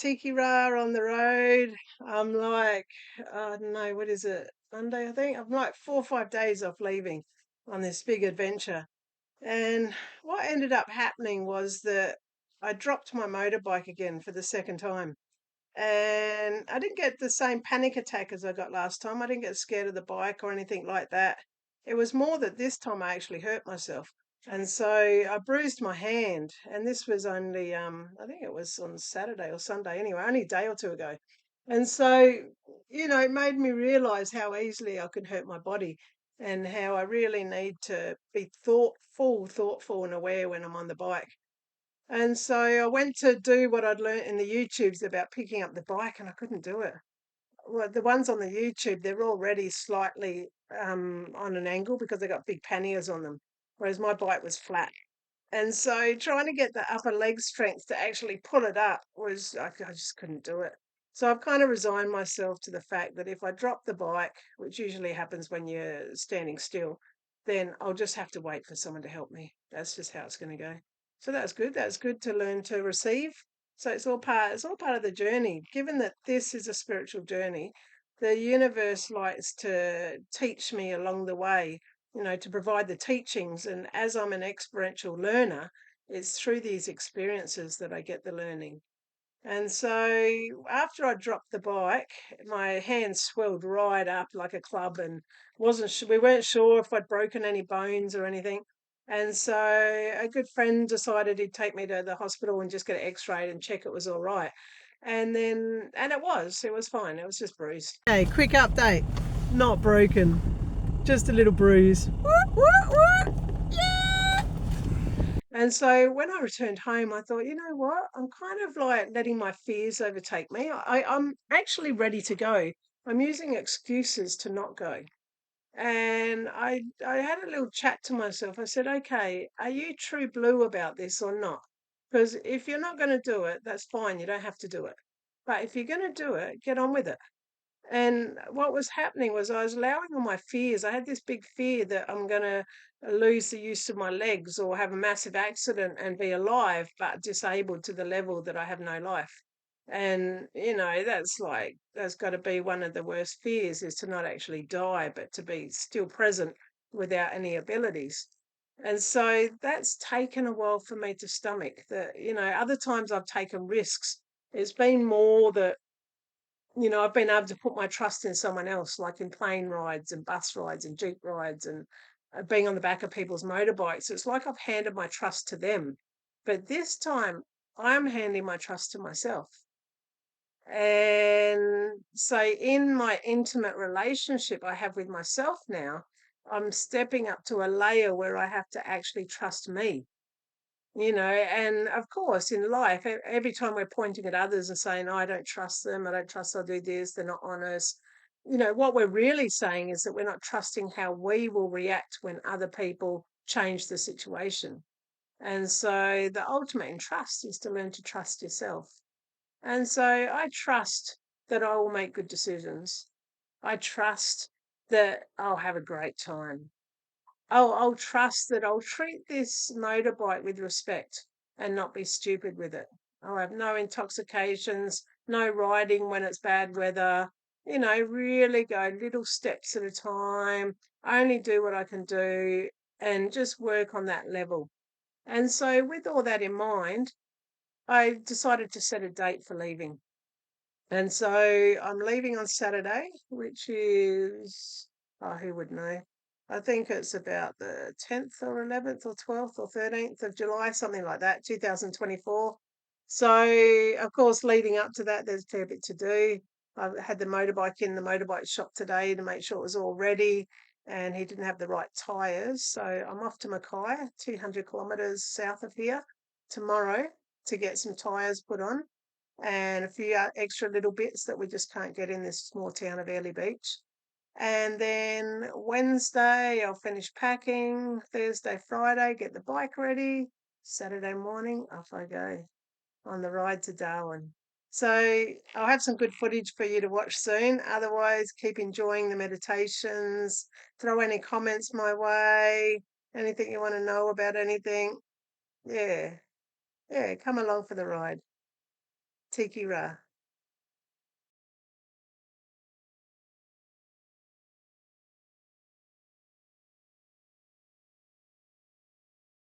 tiki ra on the road. I'm like, I don't know, what is it? Monday, I think. I'm like 4 or 5 days off leaving on this big adventure. And what ended up happening was that I dropped my motorbike again for the second time. And I didn't get the same panic attack as I got last time. I didn't get scared of the bike or anything like that. It was more that this time I actually hurt myself. And so I bruised my hand. And this was only, I think it was on Saturday or Sunday anyway, only a day or two ago. And so, it made me realize how easily I could hurt my body and how I really need to be thoughtful, and aware when I'm on the bike. And so I went to do what I'd learnt in the YouTubes about picking up the bike, and I couldn't do it. Well, the ones on the YouTube, they're already slightly on an angle because they got big panniers on them, whereas my bike was flat. And so trying to get the upper leg strength to actually pull it up was, I just couldn't do it. So I've kind of resigned myself to the fact that if I drop the bike, which usually happens when you're standing still, then I'll just have to wait for someone to help me. That's just how it's going to go. So that's good. That's good to learn to receive. So it's all part of the journey. Given that this is a spiritual journey, the universe likes to teach me along the way, to provide the teachings. And as I'm an experiential learner, it's through these experiences that I get the learning. And so after I dropped the bike, my hand swelled right up like a club, and we weren't sure if I'd broken any bones or anything. And so a good friend decided he'd take me to the hospital and just get it x-rayed and check it was all right. And it was fine. It was just bruised. Hey, quick update. Not broken. Just a little bruise. And so when I returned home, I thought, you know what? I'm kind of like letting my fears overtake me. I'm actually ready to go. I'm using excuses to not go. And I had a little chat to myself. I said, okay, are you true blue about this or not? Because if you're not going to do it, that's fine. You don't have to do it. But if you're going to do it, get on with it. And what was happening was I was allowing all my fears. I had this big fear that I'm going to lose the use of my legs or have a massive accident and be alive, but disabled to the level that I have no life. And, that's got to be one of the worst fears, is to not actually die, but to be still present without any abilities. And so that's taken a while for me to stomach. That, other times I've taken risks. It's been more that I've been able to put my trust in someone else, like in plane rides and bus rides and jeep rides and being on the back of people's motorbikes. It's like I've handed my trust to them. But this time, I'm handing my trust to myself. And so, in my intimate relationship I have with myself now, I'm stepping up to a layer where I have to actually trust me. And of course, in life, every time we're pointing at others and saying, "Oh, I don't trust them, I don't trust they'll do this, they're not honest," what we're really saying is that we're not trusting how we will react when other people change the situation. And so the ultimate in trust is to learn to trust yourself. And so I trust that I will make good decisions. I trust that I'll have a great time. I'll trust that I'll treat this motorbike with respect and not be stupid with it. I'll have no intoxications, no riding when it's bad weather, really go little steps at a time, only do what I can do and just work on that level. And so, with all that in mind, I decided to set a date for leaving. And so I'm leaving on Saturday, which is, oh, who would know? I think it's about the 10th or 11th or 12th or 13th of July, something like that, 2024. So, of course, leading up to that, there's a fair bit to do. I had the motorbike in the motorbike shop today to make sure it was all ready, and he didn't have the right tyres. So I'm off to Mackay, 200 kilometres south of here, tomorrow to get some tyres put on and a few extra little bits that we just can't get in this small town of Airlie Beach. And then Wednesday, I'll finish packing. Thursday, Friday, get the bike ready. Saturday morning, off I go on the ride to Darwin. So I'll have some good footage for you to watch soon. Otherwise, keep enjoying the meditations. Throw any comments my way. Anything you want to know about anything. Yeah, come along for the ride. Tiki Ra.